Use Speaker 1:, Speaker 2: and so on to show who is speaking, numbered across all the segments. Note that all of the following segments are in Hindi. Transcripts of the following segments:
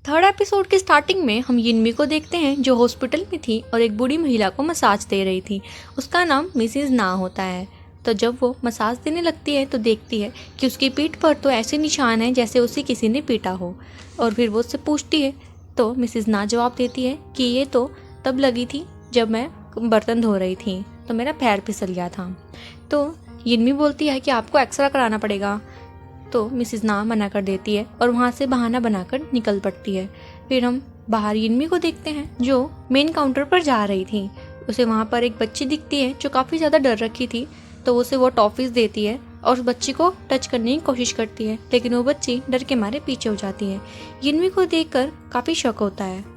Speaker 1: थर्ड एपिसोड के स्टार्टिंग में हम यिनमी को देखते हैं जो हॉस्पिटल में थी और एक बूढ़ी महिला को मसाज दे रही थी। उसका नाम मिसेस ना होता है। तो जब वो मसाज देने लगती है तो देखती है कि उसकी पीठ पर तो ऐसे निशान हैं जैसे उसे किसी ने पीटा हो। और फिर वो उससे पूछती है तो मिसेस ना जवाब देती है कि ये तो तब लगी थी जब मैं बर्तन धो रही थी तो मेरा पैर फिसल गया था। तो यिनमी बोलती है कि आपको एक्सरा कराना पड़ेगा। तो मिसेस ना मना कर देती है और वहाँ से बहाना बनाकर निकल पड़ती है। फिर हम बाहर यिनमी को देखते हैं जो मेन काउंटर पर जा रही थी। उसे वहाँ पर एक बच्ची दिखती है जो काफ़ी ज़्यादा डर रखी थी। तो उसे वो टॉफ़ीज़ देती है और उस बच्ची को टच करने की कोशिश करती है, लेकिन वो बच्ची डर के मारे पीछे हो जाती है। यिनमी को देखकर काफ़ी शक होता है।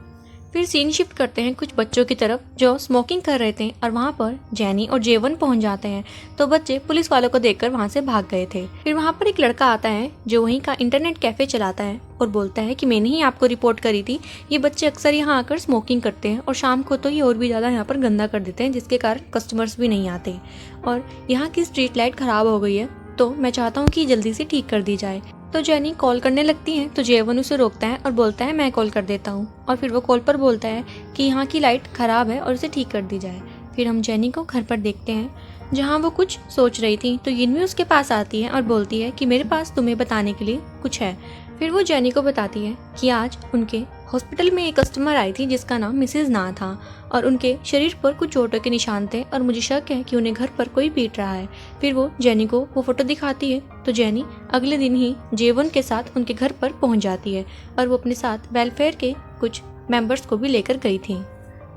Speaker 1: फिर सीन शिफ्ट करते हैं कुछ बच्चों की तरफ जो स्मोकिंग कर रहे थे और वहाँ पर जेनी और जेवन पहुँच जाते हैं। तो बच्चे पुलिस वालों को देखकर वहाँ से भाग गए थे। फिर वहाँ पर एक लड़का आता है जो वहीं का इंटरनेट कैफ़े चलाता है और बोलता है कि मैंने ही आपको रिपोर्ट करी थी। ये बच्चे अक्सर यहाँ आकर स्मोकिंग करते हैं और शाम को तो ये और भी ज़्यादा यहाँ पर गंदा कर देते हैं, जिसके कारण कस्टमर्स भी नहीं आते। और यहाँ की स्ट्रीट लाइट ख़राब हो गई है, तो मैं चाहता हूँ कि जल्दी से ठीक कर दी जाए। तो जेनी कॉल करने लगती है तो जेवन उसे रोकता है और बोलता है मैं कॉल कर देता हूँ। और फिर वो कॉल पर बोलता है कि यहाँ की लाइट ख़राब है और इसे ठीक कर दी जाए। फिर हम जेनी को घर पर देखते हैं जहाँ वो कुछ सोच रही थी। तो यिनमी उसके पास आती है और बोलती है कि मेरे पास तुम्हें बताने के लिए कुछ है। फिर वो जेनी को बताती है कि आज उनके हॉस्पिटल में एक कस्टमर आई थी जिसका नाम मिसेस ना था और उनके शरीर पर कुछ चोटों के निशान थे और मुझे शक है कि उन्हें घर पर कोई पीट रहा है। फिर वो जेनी को वो फोटो दिखाती है। तो जेनी अगले दिन ही जेवन के साथ उनके घर पर पहुंच जाती है और वो अपने साथ वेलफेयर के कुछ मेंबर्स को भी लेकर गई थी।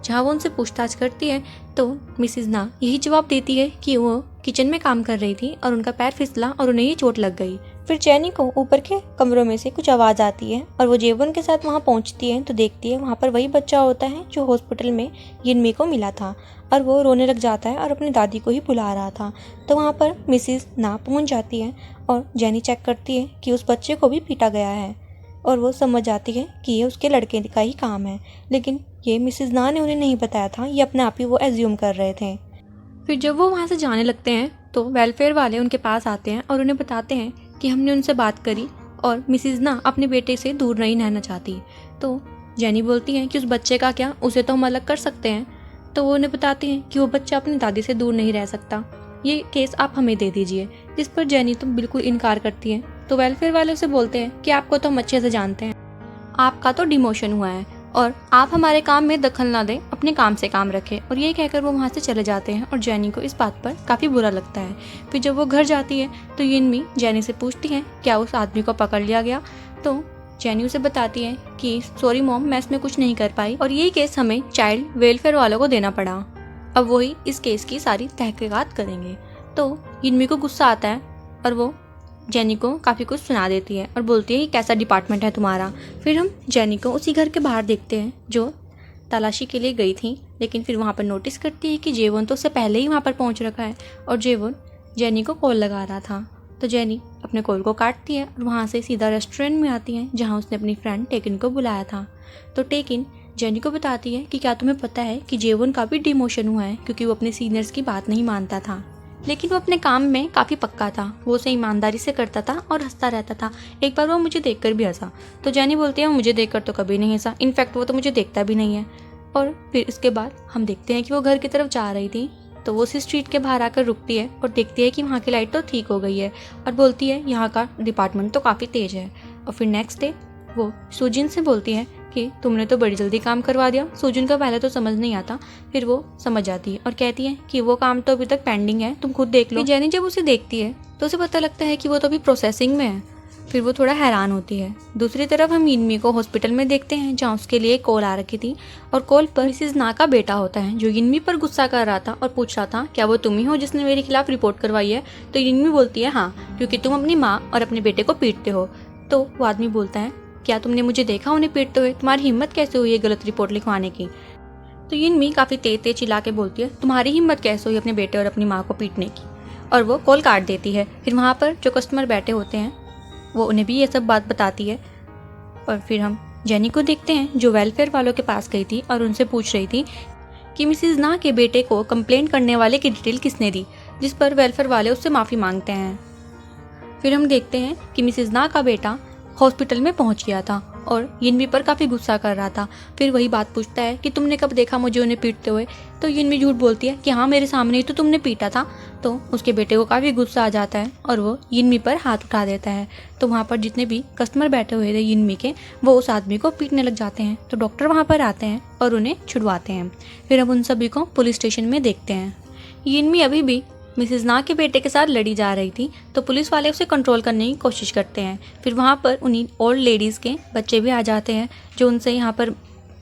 Speaker 1: जहाँ वो उनसे पूछताछ करती है तो मिसेस ना यही जवाब देती है कि वो किचन में काम कर रही थी और उनका पैर फिसला और उन्हें ये चोट लग गई। फिर जेनी को ऊपर के कमरों में से कुछ आवाज़ आती है और वो जेवन के साथ वहाँ पहुँचती है तो देखती है वहाँ पर वही बच्चा होता है जो हॉस्पिटल में यिनमी को मिला था और वो रोने लग जाता है और अपनी दादी को ही बुला रहा था। तो वहाँ पर मिसेस ना पहुँच जाती है और जेनी चेक करती है कि उस बच्चे को भी पीटा गया है और वो समझ जाती है कि ये उसके लड़के का ही काम है, लेकिन ये मिसेस ना ने उन्हें नहीं बताया था, ये अपने आप ही वो एज्यूम कर रहे थे। फिर जब वो वहाँ से जाने लगते हैं तो वेलफेयर वाले उनके पास आते हैं और उन्हें बताते हैं कि हमने उनसे बात करी और मिसेस ना अपने बेटे से दूर नहीं रहना चाहती। तो जेनी बोलती है कि उस बच्चे का क्या, उसे तो हम अलग कर सकते हैं। तो वो उन्हें बताते हैं कि वो बच्चा अपनी दादी से दूर नहीं रह सकता, ये केस आप हमें दे दीजिए। जिस पर जेनी तो बिल्कुल इनकार करती है। तो वेलफेयर वाले उसे बोलते हैं कि आपको तो हम अच्छे से जानते हैं, आपका तो डिमोशन हुआ है और आप हमारे काम में दखल ना दें, अपने काम से काम रखें। और ये कहकर वो वहाँ से चले जाते हैं और जेनी को इस बात पर काफ़ी बुरा लगता है। फिर जब वो घर जाती है तो यिनमी जेनी से पूछती है क्या उस आदमी को पकड़ लिया गया। तो जेनी उसे बताती है कि सॉरी मॉम, मैं इसमें कुछ नहीं कर पाई और ये केस हमें चाइल्ड वेलफेयर वालों को देना पड़ा। अब वही इस केस की सारी तहकीकात करेंगे। तो यिनमी को गुस्सा आता है और वो जेनी को काफ़ी कुछ सुना देती है और बोलती है कि कैसा डिपार्टमेंट है तुम्हारा। फिर हम जेनी को उसी घर के बाहर देखते हैं जो तलाशी के लिए गई थी, लेकिन फिर वहाँ पर नोटिस करती है कि जेवन तो उससे पहले ही वहाँ पर पहुँच रखा है और जेवन जेनी को कॉल लगा रहा था। तो जेनी अपने कॉल को काटती है और वहाँ से सीधा रेस्टोरेंट में आती है जहाँ उसने अपनी फ्रेंड टेकिन को बुलाया था। तो टेकिन जेनी को बताती है कि क्या तुम्हें पता है कि जेवन का भी डिमोशन हुआ है क्योंकि वो अपने सीनियर्स की बात नहीं मानता था, लेकिन वो अपने काम में काफ़ी पक्का था, वो उसे ईमानदारी से करता था और हंसता रहता था। एक बार वो मुझे देखकर भी हंसा। तो जेनी बोलती है मुझे देखकर तो कभी नहीं हंसा, इनफैक्ट वो तो मुझे देखता भी नहीं है। और फिर इसके बाद हम देखते हैं कि वो घर की तरफ जा रही थी तो वो उसी स्ट्रीट के बाहर आकर रुकती है और देखती है कि वहाँ की लाइट तो ठीक हो गई है और बोलती है यहाँ का डिपार्टमेंट तो काफ़ी तेज है। और फिर नेक्स्ट डे वो सुजिन से बोलती है कि तुमने तो बड़ी जल्दी काम करवा दिया। सुजिन को पहले तो समझ नहीं आता, फिर वो समझ जाती है और कहती है कि वो काम तो अभी तक पेंडिंग है, तुम खुद देख लो। जेनी जब उसे देखती है तो उसे पता लगता है कि वो तो अभी प्रोसेसिंग में है। फिर वो थोड़ा हैरान होती है। दूसरी तरफ हम यिनमी को हॉस्पिटल में देखते हैं जहाँ उसके लिए कॉल आ रखी थी और कॉल पर मिसेस ना का बेटा होता है जो यिनमी पर गुस्सा कर रहा था और पूछ रहा था क्या वो तुम ही हो जिसने मेरे खिलाफ रिपोर्ट करवाई है। तो यिनमी बोलती है हाँ, क्योंकि तुम अपनी माँ और अपने बेटे को पीटते हो। तो वो आदमी बोलता है क्या तुमने मुझे देखा उन्हें पीटते हुए, तुम्हारी हिम्मत कैसे हुई है गलत रिपोर्ट लिखवाने की। तो यिनमी काफ़ी तेज चिल्ला के बोलती है तुम्हारी हिम्मत कैसे हुई अपने बेटे और अपनी माँ को पीटने की, और वो कॉल काट देती है। फिर वहाँ पर जो कस्टमर बैठे होते हैं वो उन्हें भी ये सब बात बताती है। और फिर हम जेनी को देखते हैं जो वेलफेयर वालों के पास गई थी और उनसे पूछ रही थी कि मिसेस ना के बेटे को कंप्लेंट करने वाले की डिटेल किसने दी, जिस पर वेलफेयर वाले उससे माफ़ी मांगते हैं। फिर हम देखते हैं कि मिसेस ना का बेटा हॉस्पिटल में पहुंच गया था और यिनमी पर काफ़ी गुस्सा कर रहा था। फिर वही बात पूछता है कि तुमने कब देखा मुझे उन्हें पीटते हुए। तो यिनमी झूठ बोलती है कि हाँ, मेरे सामने ही तो तुमने पीटा था। तो उसके बेटे को काफ़ी गुस्सा आ जाता है और वो यिनमी पर हाथ उठा देता है। तो वहाँ पर जितने भी कस्टमर बैठे हुए थे यिनमी के, वो उस आदमी को पीटने लग जाते हैं। तो डॉक्टर वहाँ पर आते हैं और उन्हें छुड़वाते हैं। फिर अब उन सभी को पुलिस स्टेशन में देखते हैं। यिनमी अभी भी मिसेस ना के बेटे के साथ लड़ी जा रही थी, तो पुलिस वाले उसे कंट्रोल करने की कोशिश करते हैं। फिर वहाँ पर उन्हीं ओल्ड लेडीज़ के बच्चे भी आ जाते हैं, जो उनसे यहाँ पर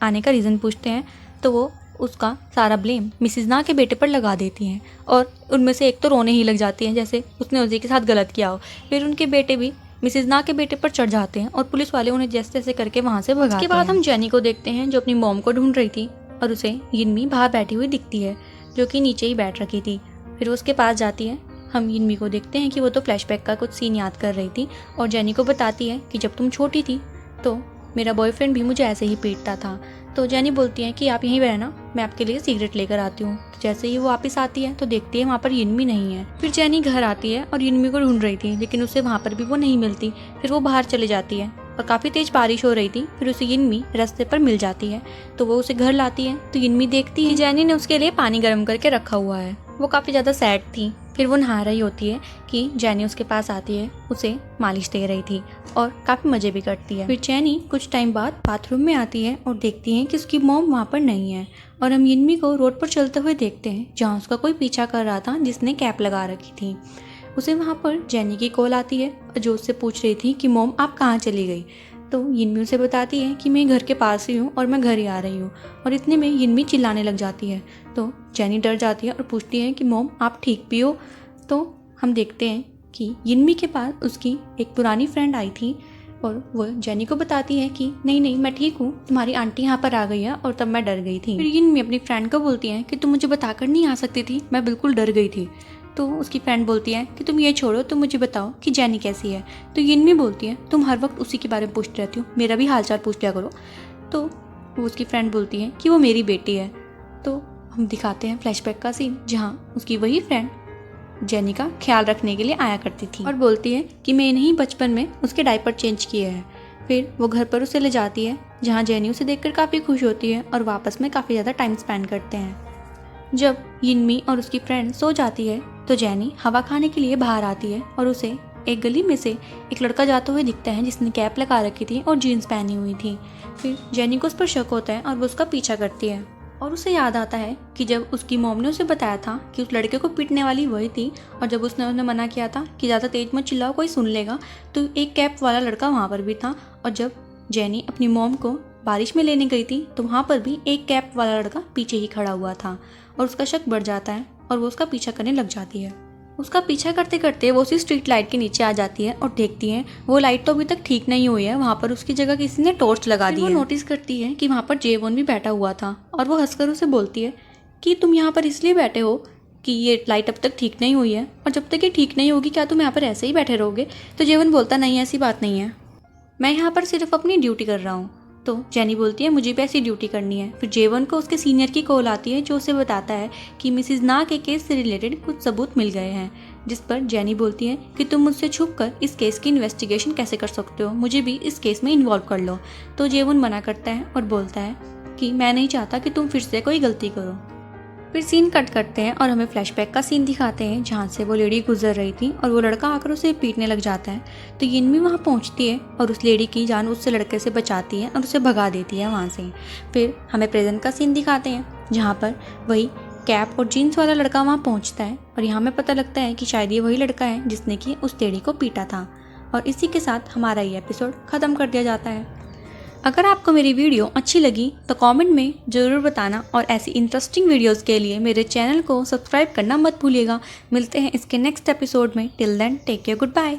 Speaker 1: आने का रीज़न पूछते हैं। तो वो उसका सारा ब्लेम मिसेस ना के बेटे पर लगा देती हैं और उनमें से एक तो रोने ही लग जाती है, जैसे उसने उसी के साथ गलत किया हो। फिर उनके बेटे भी मिसेस ना के बेटे पर चढ़ जाते हैं और पुलिस वाले उन्हें जैसे तैसे करके वहाँ से भगाते हैं। उसके बाद हम जेनी को देखते हैं, जो अपनी मॉम को ढूंढ रही थी और उसे यिनमी बाहर बैठी हुई दिखती है, जो कि नीचे ही बैठ रखी थी। फिर वो उसके पास जाती है। हम यिनमी को देखते हैं कि वो तो फ्लैशबैक का कुछ सीन याद कर रही थी और जेनी को बताती है कि जब तुम छोटी थी तो मेरा बॉयफ्रेंड भी मुझे ऐसे ही पीटता था। तो जेनी बोलती है कि आप यहीं रहना, मैं आपके लिए सिगरेट लेकर आती हूँ। तो जैसे ही वो वापस आती है तो देखती है वहाँ पर यिनमी नहीं है। फिर जेनी घर आती है और यिनमी को ढूंढ रही थी, लेकिन उसे वहाँ पर भी वो नहीं मिलती। फिर वो बाहर चले जाती है और काफ़ी तेज बारिश हो रही थी। फिर उसे यिनमी रास्ते पर मिल जाती है, तो वो उसे घर लाती है। तो यिनमी देखती है जेनी ने उसके लिए पानी गर्म करके रखा हुआ है। वो काफ़ी ज़्यादा सैड थी। फिर वो नहा रही होती है कि जेनी उसके पास आती है, उसे मालिश दे रही थी और काफ़ी मज़े भी करती है। फिर जेनी कुछ टाइम बाद बाथरूम में आती है और देखती है कि उसकी मॉम वहाँ पर नहीं है। और हम यिनमी को रोड पर चलते हुए देखते हैं, जहाँ उसका कोई पीछा कर रहा था जिसने कैप लगा रखी थी। उसे वहाँ पर जेनी की कॉल आती है, जो उससे पूछ रही थी कि मॉम आप कहाँ चली गई। तो यिनमी उसे बताती है कि मैं घर के पास ही हूँ और मैं घर ही आ रही हूँ। और इतने में यिनमी चिल्लाने लग जाती है। तो जेनी डर जाती है और पूछती है कि मॉम आप ठीक भी हो। तो हम देखते हैं कि यिनमी के पास उसकी एक पुरानी फ्रेंड आई थी और वो जेनी को बताती है कि नहीं नहीं मैं ठीक हूँ, तुम्हारी आंटी यहाँ पर आ गई है। और तब मैं डर गई थी। फिर यिनमी अपनी फ्रेंड को बोलती है कि तुम मुझे बताकर नहीं आ सकती थी, मैं बिल्कुल डर गई थी। तो उसकी फ्रेंड बोलती है कि तुम ये छोड़ो, तुम मुझे बताओ कि जेनी कैसी है। तो यिनमी बोलती है तुम हर वक्त उसी के बारे में पूछती रहती हो, मेरा भी हालचाल पूछ लिया करो। तो वो उसकी फ्रेंड बोलती है कि वो मेरी बेटी है। तो हम दिखाते हैं फ्लैशबैक का सीन, जहाँ उसकी वही फ्रेंड जेनी का ख्याल रखने के लिए आया करती थी और बोलती है कि मैंने ही बचपन में उसके डायपर चेंज किए हैं। फिर वो घर पर उसे ले जाती है, जहाँ जेनी उसे देखकर काफ़ी खुश होती है और वापस में काफ़ी ज़्यादा टाइम स्पेंड करते हैं। जब यिनमी और उसकी फ्रेंड सो जाती है तो जेनी हवा खाने के लिए बाहर आती है और उसे एक गली में से एक लड़का जाते हुए दिखता है, जिसने कैप लगा रखी थी और जीन्स पहनी हुई थी। फिर जेनी को उस पर शक होता है और वो उसका पीछा करती है और उसे याद आता है कि जब उसकी मॉम ने उसे बताया था कि उस लड़के को पीटने वाली वही थी, और जब उसने उन्हें मना किया था कि ज़्यादा तेज मत चिल्लाओ कोई सुन लेगा, तो एक कैप वाला लड़का वहाँ पर भी था। और जब जेनी अपनी मॉम को बारिश में लेने गई थी तो वहाँ पर भी एक कैप वाला लड़का पीछे ही खड़ा हुआ था और उसका शक बढ़ जाता है और वो उसका पीछा करने लग जाती है। उसका पीछा करते करते वो उसी स्ट्रीट लाइट के नीचे आ जाती है और देखती है वो लाइट तो अभी तक ठीक नहीं हुई है, वहाँ पर उसकी जगह किसी ने टॉर्च लगा दी है। वो नोटिस करती है कि वहाँ पर जेवॉन भी बैठा हुआ था और वो हंसकर उसे बोलती है कि तुम यहाँ पर इसलिए बैठे हो कि ये लाइट अब तक ठीक नहीं हुई है, और जब तक ये ठीक नहीं होगी क्या तुम यहाँ पर ऐसे ही बैठे रहोगे। तो जेवॉन बोलता नहीं, ऐसी बात नहीं है, मैं यहाँ पर सिर्फ अपनी ड्यूटी कर रहा हूँ। तो जेनी बोलती है मुझे भी ऐसी ड्यूटी करनी है। फिर जेवन को उसके सीनियर की कॉल आती है, जो उसे बताता है कि मिसेस ना के केस से रिलेटेड कुछ सबूत मिल गए हैं, जिस पर जेनी बोलती है कि तुम मुझसे छुपकर इस केस की इन्वेस्टिगेशन कैसे कर सकते हो, मुझे भी इस केस में इन्वॉल्व कर लो। तो जेवन मना करता है और बोलता है कि मैं नहीं चाहता कि तुम फिर से कोई गलती करो। फिर सीन कट करते हैं और हमें फ्लैशबैक का सीन दिखाते हैं, जहाँ से वो लेडी गुजर रही थी और वो लड़का आकर उसे पीटने लग जाता है। तो यिनमी वहाँ पहुँचती है और उस लेडी की जान उससे लड़के से बचाती है और उसे भगा देती है वहाँ से। फिर हमें प्रेजेंट का सीन दिखाते हैं, जहाँ पर वही कैप और जीन्स वाला लड़का वहाँ पहुँचता है और यहाँ हमें पता लगता है कि शायद ये वही लड़का है जिसने कि उस लेडी को पीटा था। और इसी के साथ हमारा ये एपिसोड ख़त्म कर दिया जाता है। अगर आपको मेरी वीडियो अच्छी लगी तो कमेंट में ज़रूर बताना, और ऐसी इंटरेस्टिंग वीडियोस के लिए मेरे चैनल को सब्सक्राइब करना मत भूलिएगा। मिलते हैं इसके नेक्स्ट एपिसोड में। Till then take care, good bye.